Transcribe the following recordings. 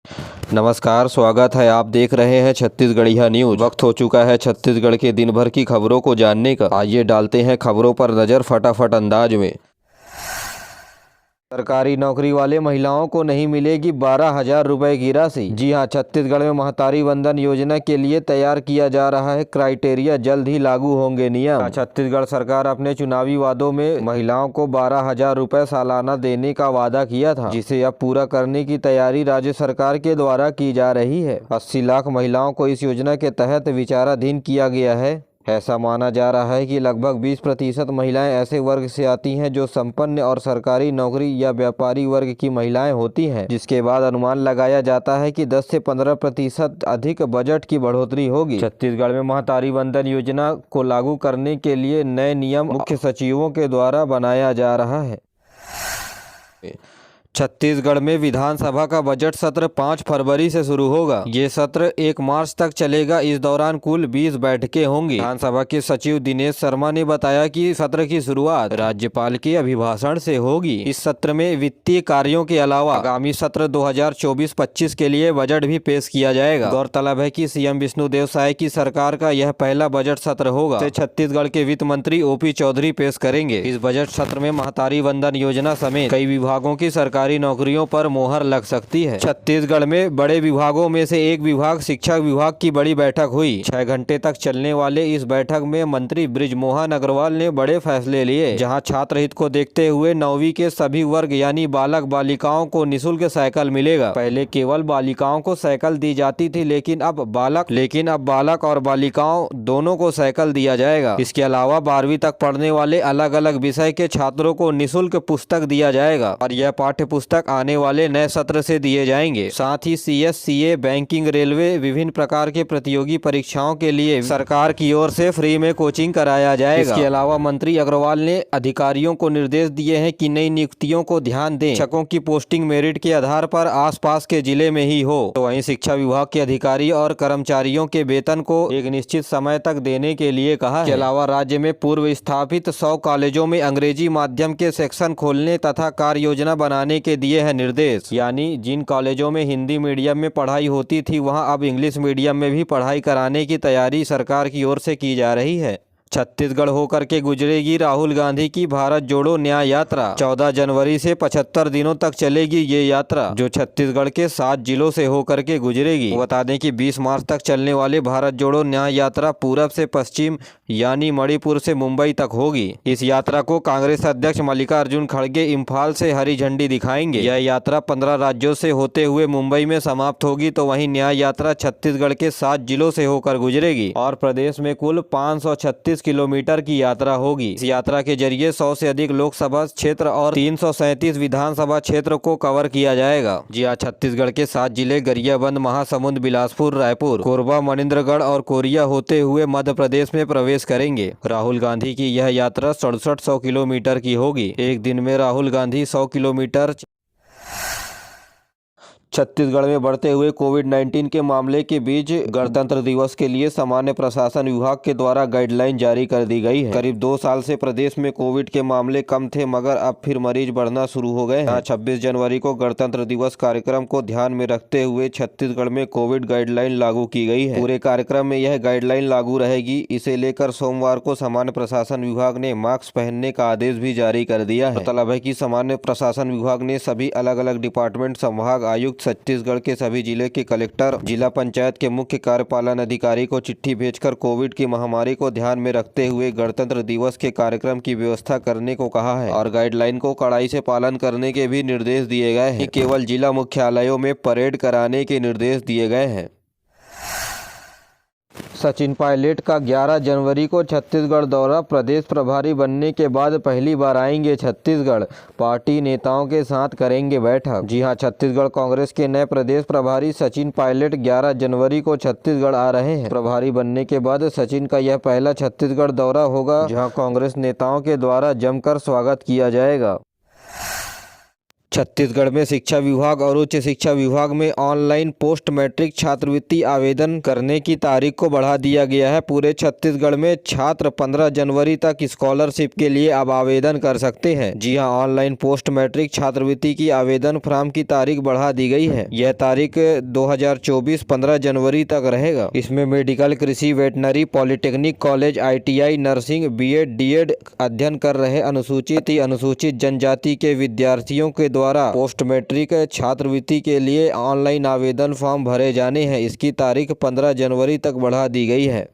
नमस्कार, स्वागत है। आप देख रहे हैं छत्तीसगढ़िया न्यूज। वक्त हो चुका है छत्तीसगढ़ के दिन भर की खबरों को जानने का। आइए डालते हैं खबरों पर नजर फटाफट अंदाज में। सरकारी नौकरी वाले महिलाओं को नहीं मिलेगी 12,000 रुपए की राशि। जी हां, छत्तीसगढ़ में महतारी वंदन योजना के लिए तैयार किया जा रहा है क्राइटेरिया। जल्द ही लागू होंगे नियम। छत्तीसगढ़ सरकार अपने चुनावी वादों में महिलाओं को 12,000 रुपए सालाना देने का वादा किया था, जिसे अब पूरा करने की तैयारी राज्य सरकार के द्वारा की जा रही है। 80 लाख महिलाओं को इस योजना के तहत विचाराधीन किया गया है। ऐसा माना जा रहा है कि लगभग 20% महिलाएं ऐसे वर्ग से आती हैं जो संपन्न और सरकारी नौकरी या व्यापारी वर्ग की महिलाएं होती हैं, जिसके बाद अनुमान लगाया जाता है कि 10 से 15% अधिक बजट की बढ़ोतरी होगी। छत्तीसगढ़ में महतारी वंदन योजना को लागू करने के लिए नए नियम मुख्य सचिवों के द्वारा बनाया जा रहा है। छत्तीसगढ़ में विधानसभा का बजट सत्र 5 फरवरी से शुरू होगा। ये सत्र 1 मार्च तक चलेगा। इस दौरान कुल 20 बैठकें होंगी। विधानसभा के सचिव दिनेश शर्मा ने बताया कि सत्र की शुरुआत राज्यपाल के अभिभाषण से होगी। इस सत्र में वित्तीय कार्यों के अलावा आगामी सत्र 2024-25 के लिए बजट भी पेश किया जाएगा। गौरतलब है कि सीएम विष्णुदेव साय की सरकार का यह पहला बजट सत्र होगा, जिसे छत्तीसगढ़ के वित्त मंत्री ओपी चौधरी पेश करेंगे। इस बजट सत्र में महतारी वंदन योजना समेत कई विभागों की सरकारी नौकरियों पर मोहर लग सकती है। छत्तीसगढ़ में बड़े विभागों में से एक विभाग शिक्षक विभाग की बड़ी बैठक हुई। 6 घंटे तक चलने वाले इस बैठक में मंत्री बृजमोहन अग्रवाल ने बड़े फैसले लिए, जहां छात्र हित को देखते हुए 9वीं के सभी वर्ग यानी बालक बालिकाओं को निःशुल्क साइकिल मिलेगा। पहले केवल बालिकाओं को साइकिल दी जाती थी, लेकिन अब बालक और बालिकाओं दोनों को साइकिल दिया जाएगा। इसके अलावा 12वीं तक पढ़ने वाले अलग अलग विषय के छात्रों को निःशुल्क पुस्तक दिया जाएगा और यह पाठ्य पुस्तक आने वाले नए सत्र से दिए जाएंगे। साथ ही CS, CA, बैंकिंग, रेलवे, विभिन्न प्रकार के प्रतियोगी परीक्षाओं के लिए सरकार की ओर से फ्री में कोचिंग कराया जाएगा। इसके अलावा मंत्री अग्रवाल ने अधिकारियों को निर्देश दिए हैं कि नई नियुक्तियों को ध्यान दें। शिक्षकों की पोस्टिंग मेरिट के आधार पर आसपास के जिले में ही हो। तो वहीं शिक्षा विभाग के अधिकारी और कर्मचारियों के वेतन को एक निश्चित समय तक देने के लिए कहा है। इसके अलावा राज्य में पूर्व स्थापित 100 कॉलेजों में अंग्रेजी माध्यम के सेक्शन खोलने तथा कार्य योजना बनाने के दिए हैं निर्देश। यानी जिन कॉलेजों में हिंदी मीडियम में पढ़ाई होती थी, वहां अब इंग्लिश मीडियम में भी पढ़ाई कराने की तैयारी सरकार की ओर से की जा रही है। छत्तीसगढ़ होकर के गुजरेगी राहुल गांधी की भारत जोड़ो न्याय यात्रा। 14 जनवरी से 75 दिनों तक चलेगी ये यात्रा, जो छत्तीसगढ़ के 7 जिलों से होकर के गुजरेगी। बता दें कि 20 मार्च तक चलने वाले भारत जोड़ो न्याय यात्रा पूरब से पश्चिम यानी मणिपुर से मुंबई तक होगी। इस यात्रा को कांग्रेस अध्यक्ष मल्लिकार्जुन खड़गे इम्फाल से हरी झंडी दिखाएंगे। यह यात्रा 15 राज्यों से होते हुए मुंबई में समाप्त होगी। तो वहीं न्याय यात्रा छत्तीसगढ़ के 7 जिलों से होकर गुजरेगी और प्रदेश में कुल 536 किलोमीटर की यात्रा होगी। इस यात्रा के जरिए 100 से अधिक लोकसभा क्षेत्र और 337 विधानसभा क्षेत्र को कवर किया जाएगा। जी हाँ, छत्तीसगढ़ के 7 जिले गरियाबंद, महासमुंद, बिलासपुर, रायपुर, कोरबा, मनिंद्रगढ़ और कोरिया होते हुए मध्य प्रदेश में प्रवेश करेंगे। राहुल गांधी की यह यात्रा 6700 किलोमीटर की होगी। एक दिन में राहुल गांधी 100 किलोमीटर। छत्तीसगढ़ में बढ़ते हुए कोविड-19 के मामले के बीच गणतंत्र दिवस के लिए सामान्य प्रशासन विभाग के द्वारा गाइडलाइन जारी कर दी गई है। करीब 2 साल से प्रदेश में कोविड के मामले कम थे, मगर अब फिर मरीज बढ़ना शुरू हो गए हैं। 26 जनवरी को गणतंत्र दिवस कार्यक्रम को ध्यान में रखते हुए छत्तीसगढ़ में कोविड गाइडलाइन लागू की गई है। पूरे कार्यक्रम में यह गाइडलाइन लागू रहेगी। इसे लेकर सोमवार को सामान्य प्रशासन विभाग ने मास्क पहनने का आदेश भी जारी कर दिया है। मतलब है कि सामान्य प्रशासन विभाग ने सभी अलग अलग डिपार्टमेंट, संभाग आयुक्त, छत्तीसगढ़ के सभी जिले के कलेक्टर, जिला पंचायत के मुख्य कार्यपालन अधिकारी को चिट्ठी भेजकर कोविड की महामारी को ध्यान में रखते हुए गणतंत्र दिवस के कार्यक्रम की व्यवस्था करने को कहा है और गाइडलाइन को कड़ाई से पालन करने के भी निर्देश दिए गए हैं। केवल जिला मुख्यालयों में परेड कराने के निर्देश दिए गए हैं। सचिन पायलट का 11 जनवरी को छत्तीसगढ़ दौरा। प्रदेश प्रभारी बनने के बाद पहली बार आएंगे छत्तीसगढ़। पार्टी नेताओं के साथ करेंगे बैठक। जी हां, छत्तीसगढ़ कांग्रेस के नए प्रदेश प्रभारी सचिन पायलट 11 जनवरी को छत्तीसगढ़ आ रहे हैं। प्रभारी बनने के बाद सचिन का यह पहला छत्तीसगढ़ दौरा होगा, जहां कांग्रेस नेताओं के द्वारा जमकर स्वागत किया जाएगा। छत्तीसगढ़ में शिक्षा विभाग और उच्च शिक्षा विभाग में ऑनलाइन पोस्ट मैट्रिक छात्रवृत्ति आवेदन करने की तारीख को बढ़ा दिया गया है। पूरे छत्तीसगढ़ में छात्र 15 जनवरी तक स्कॉलरशिप के लिए अब आवेदन कर सकते हैं। जी हां, ऑनलाइन पोस्ट मैट्रिक छात्रवृत्ति की आवेदन फॉर्म की तारीख बढ़ा दी गई है। यह तारीख 2024 15 जनवरी तक रहेगा। इसमें मेडिकल, कृषि, veterinary, polytechnic college, ITI, nursing, BEd, DEd अध्ययन कर रहे अनुसूचित जनजाति के विद्यार्थियों के द्वारा पोस्ट मैट्रिक छात्रवृत्ति के लिए ऑनलाइन आवेदन फॉर्म भरे जाने हैं। इसकी तारीख 15 जनवरी तक बढ़ा दी गई है।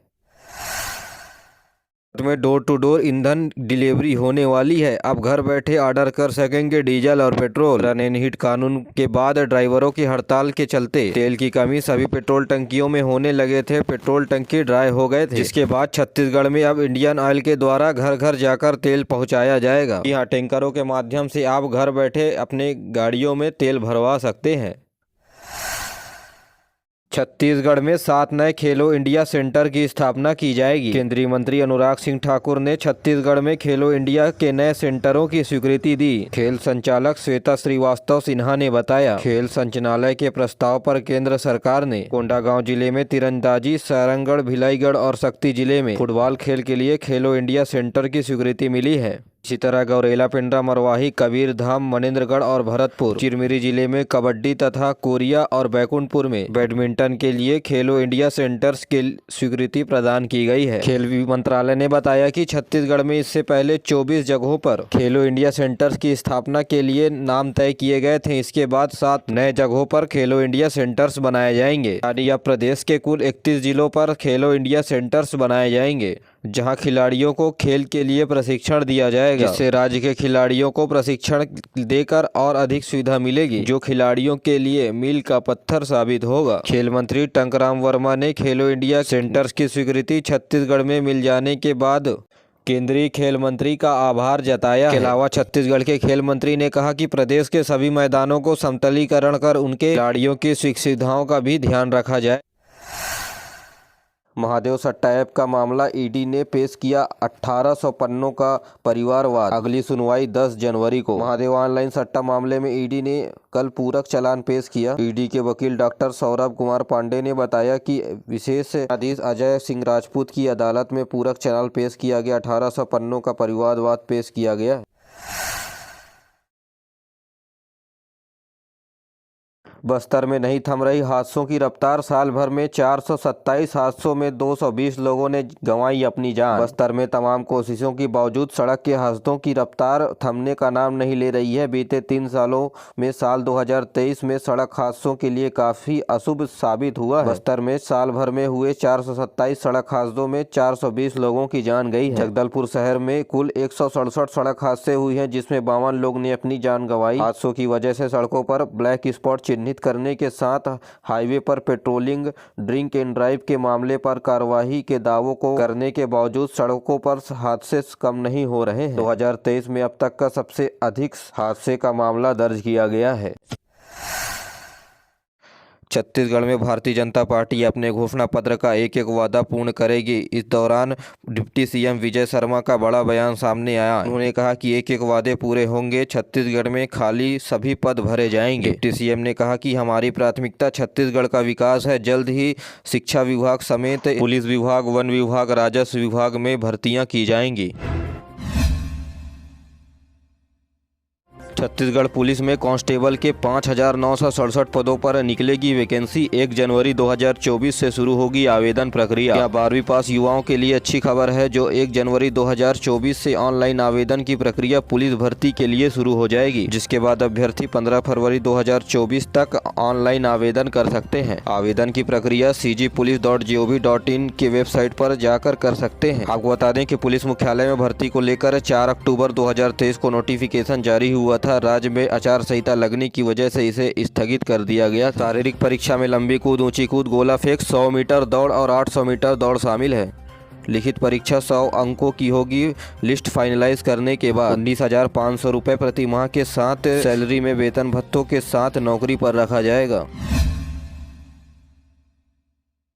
में डोर टू डोर ईंधन डिलीवरी होने वाली है। अब घर बैठे ऑर्डर कर सकेंगे डीजल और पेट्रोल। रन एंड हीट कानून के बाद ड्राइवरों की हड़ताल के चलते तेल की कमी सभी पेट्रोल टंकियों में होने लगे थे। पेट्रोल टंकी ड्राई हो गए थे, जिसके बाद छत्तीसगढ़ में अब इंडियन ऑयल के द्वारा घर घर जाकर तेल पहुंचाया जाएगा। यहाँ टैंकरों के माध्यम से आप घर बैठे अपने गाड़ियों में तेल भरवा सकते हैं। छत्तीसगढ़ में 7 नए खेलो इंडिया सेंटर की स्थापना की जाएगी। केंद्रीय मंत्री अनुराग सिंह ठाकुर ने छत्तीसगढ़ में खेलो इंडिया के नए सेंटरों की स्वीकृति दी। खेल संचालक श्वेता श्रीवास्तव सिन्हा ने बताया, खेल संचालनालय के प्रस्ताव पर केंद्र सरकार ने कोंडागांव जिले में तीरंदाजी, सारंगढ़, भिलाईगढ़ और शक्ति जिले में फुटबॉल खेल के लिए खेलो इंडिया सेंटर की स्वीकृति मिली है। इसी तरह गौरेला, पिंडरा, मरवाही, कबीरधाम, मनेन्द्रगढ़ और भरतपुर, चिरमिरी जिले में कबड्डी तथा कोरिया और बैकुंठपुर में बैडमिंटन के लिए खेलो इंडिया सेंटर्स के स्वीकृति प्रदान की गई है। खेल मंत्रालय ने बताया कि छत्तीसगढ़ में इससे पहले 24 जगहों पर खेलो इंडिया सेंटर्स की स्थापना के लिए नाम तय किए गए थे। इसके बाद 7 नए जगहों पर खेलो इंडिया सेंटर्स बनाए जाएंगे। यानी अब प्रदेश के कुल 31 जिलों पर खेलो इंडिया सेंटर्स बनाए जाएंगे, जहां खिलाड़ियों को खेल के लिए प्रशिक्षण दिया जाएगा, जिससे राज्य के खिलाड़ियों को प्रशिक्षण देकर और अधिक सुविधा मिलेगी, जो खिलाड़ियों के लिए मील का पत्थर साबित होगा। खेल मंत्री टंकराम वर्मा ने खेलो इंडिया सेंटर्स की स्वीकृति छत्तीसगढ़ में मिल जाने के बाद केंद्रीय खेल मंत्री का आभार जताया। इसके अलावा छत्तीसगढ़ के खेल मंत्री ने कहा कि प्रदेश के सभी मैदानों को समतलीकरण कर उनके खिलाड़ियों की सुविधाओं का भी ध्यान रखा जाए। महादेव सट्टा ऐप का मामला, ईडी ने पेश किया 1800 पन्नों का परिवारवाद। अगली सुनवाई 10 जनवरी को। महादेव ऑनलाइन सट्टा मामले में ईडी ने कल पूरक चालान पेश किया। ईडी के वकील डॉक्टर सौरभ कुमार पांडे ने बताया कि विशेष न्यायाधीश अजय सिंह राजपूत की अदालत में पूरक चालान पेश किया गया। 1800 पन्नों का परिवारवाद पेश किया गया। बस्तर में नहीं थम रही हादसों की रफ्तार। साल भर में 427 हादसों में 220 लोगों ने गंवाई अपनी जान। बस्तर में तमाम कोशिशों के बावजूद सड़क के हादसों की रफ्तार थमने का नाम नहीं ले रही है। बीते 3 सालों में साल 2023 में सड़क हादसों के लिए काफी अशुभ साबित हुआ है। बस्तर में साल भर में हुए 427 सड़क हादसों में 420 लोगों की जान गई है। जगदलपुर शहर में कुल 167 सड़क हादसे हुए हैं, जिसमें 52 लोग ने अपनी जान गंवाई। हादसों की वजह से सड़कों पर ब्लैक स्पॉट चिन्हित करने के साथ हाईवे पर पेट्रोलिंग, ड्रिंक एंड ड्राइव के मामले पर कार्रवाई के दावों को करने के बावजूद सड़कों पर हादसे कम नहीं हो रहे हैं। 2023 में अब तक का सबसे अधिक हादसे का मामला दर्ज किया गया है। छत्तीसगढ़ में भारतीय जनता पार्टी अपने घोषणा पत्र का एक एक वादा पूर्ण करेगी। इस दौरान डिप्टी सीएम विजय शर्मा का बड़ा बयान सामने आया। उन्होंने कहा कि एक एक वादे पूरे होंगे, छत्तीसगढ़ में खाली सभी पद भरे जाएंगे। डिप्टी सीएम ने कहा कि हमारी प्राथमिकता छत्तीसगढ़ का विकास है। जल्द ही शिक्षा विभाग समेत पुलिस विभाग, वन विभाग, राजस्व विभाग में भर्तियाँ की जाएंगी। छत्तीसगढ़ पुलिस में कांस्टेबल के 5,967 पदों पर निकलेगी वैकेंसी। 1 जनवरी 2024 से शुरू होगी आवेदन प्रक्रिया। क्या 12वीं पास युवाओं के लिए अच्छी खबर है, जो 1 जनवरी 2024 से ऑनलाइन आवेदन की प्रक्रिया पुलिस भर्ती के लिए शुरू हो जाएगी, जिसके बाद अभ्यर्थी 15 फरवरी 2024 तक ऑनलाइन आवेदन कर सकते हैं। आवेदन की प्रक्रिया cgpolice.gov.in की वेबसाइट पर जाकर कर सकते हैं। आपको बता दें कि पुलिस मुख्यालय में भर्ती को लेकर 4 अक्टूबर 2023 को नोटिफिकेशन जारी हुआ था। राज्य में आचार संहिता लगने की वजह से इसे स्थगित कर दिया गया। शारीरिक परीक्षा में लंबी कूद, ऊंची कूद, गोला फेंक, 100 मीटर दौड़ और 800 मीटर दौड़ शामिल है। लिखित परीक्षा 100 अंकों की होगी। लिस्ट फाइनलाइज करने के बाद 19,500 रुपये प्रति माह के साथ सैलरी में वेतन भत्तों के साथ नौकरी पर रखा जाएगा।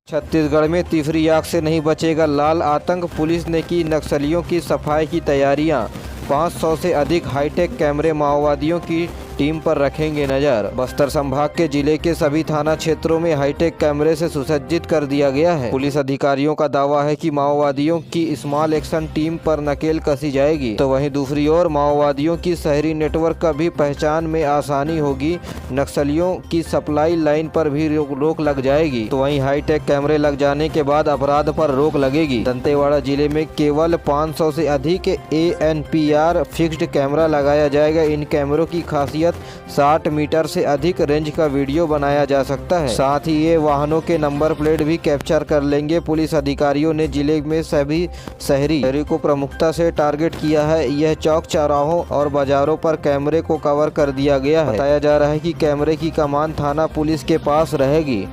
छत्तीसगढ़ में तीसरी आग से नहीं बचेगा लाल आतंक। पुलिस ने की नक्सलियों की सफाई की तैयारियां। 500 से अधिक हाईटेक कैमरे माओवादियों की टीम पर रखेंगे नजर। बस्तर संभाग के जिले के सभी थाना क्षेत्रों में हाईटेक कैमरे से सुसज्जित कर दिया गया है। पुलिस अधिकारियों का दावा है कि माओवादियों की स्मॉल एक्शन टीम पर नकेल कसी जाएगी, तो वहीं दूसरी ओर माओवादियों की शहरी नेटवर्क का भी पहचान में आसानी होगी। नक्सलियों की सप्लाई लाइन पर भी रोक लग जाएगी, तो वहीं हाईटेक कैमरे लग जाने के बाद अपराध पर रोक लगेगी। दंतेवाड़ा जिले में केवल 500 से अधिक ANPR फिक्स्ड कैमरा लगाया जाएगा। इन कैमरों की खासियत 60 मीटर से अधिक रेंज का वीडियो बनाया जा सकता है। साथ ही ये वाहनों के नंबर प्लेट भी कैप्चर कर लेंगे। पुलिस अधिकारियों ने जिले में सभी शहरी को प्रमुखता से टारगेट किया है। यह चौक चौराहों और बाजारों पर कैमरे को कवर कर दिया गया है। बताया जा रहा है कि कैमरे की कमान थाना पुलिस के पास रहेगी।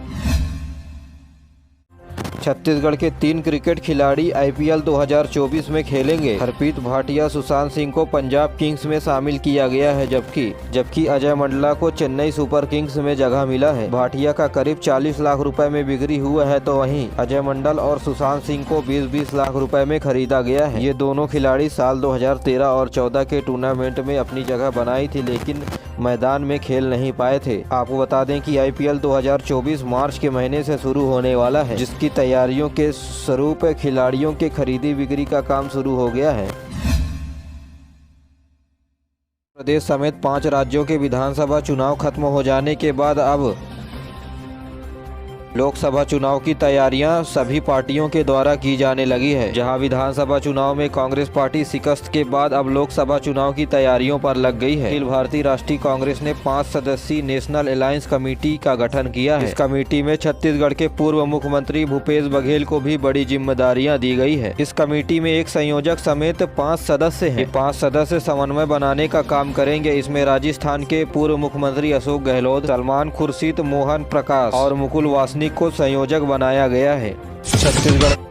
छत्तीसगढ़ के 3 क्रिकेट खिलाड़ी IPL 2024 में खेलेंगे। हरप्रीत भाटिया, सुशांत सिंह को पंजाब किंग्स में शामिल किया गया है, जबकि अजय मंडला को चेन्नई सुपर किंग्स में जगह मिला है। भाटिया का करीब 40 लाख रुपए में बिक्री हुआ है, तो वहीं अजय मंडल और सुशांत सिंह को 20-20 लाख रुपए में खरीदा गया है। ये दोनों खिलाड़ी साल 2013 और 14 के टूर्नामेंट में अपनी जगह बनाई थी, लेकिन मैदान में खेल नहीं पाए थे। आपको बता दें कि IPL 2024 मार्च के महीने से शुरू होने वाला है, जिसकी तैयारियों के स्वरूप खिलाड़ियों के खरीदी बिक्री का काम शुरू हो गया है। प्रदेश समेत 5 राज्यों के विधानसभा चुनाव खत्म हो जाने के बाद अब लोकसभा चुनाव की तैयारियां सभी पार्टियों के द्वारा की जाने लगी है। जहां विधानसभा चुनाव में कांग्रेस पार्टी शिकस्त के बाद अब लोकसभा चुनाव की तैयारियों पर लग गई है। अखिल भारतीय राष्ट्रीय कांग्रेस ने 5 सदस्यीय नेशनल अलायंस कमेटी का गठन किया है। इस कमेटी में छत्तीसगढ़ के पूर्व मुख्यमंत्री भूपेश बघेल को भी बड़ी जिम्मेदारियां दी गई है। इस कमेटी में एक संयोजक समेत 5 सदस्य हैं। 5 सदस्य समन्वय बनाने का काम करेंगे। इसमें राजस्थान के पूर्व मुख्यमंत्री अशोक गहलोत, सलमान खुर्शीद, मोहन प्रकाश और मुकुल वासनिक को संयोजक बनाया गया है। छत्तीसगढ़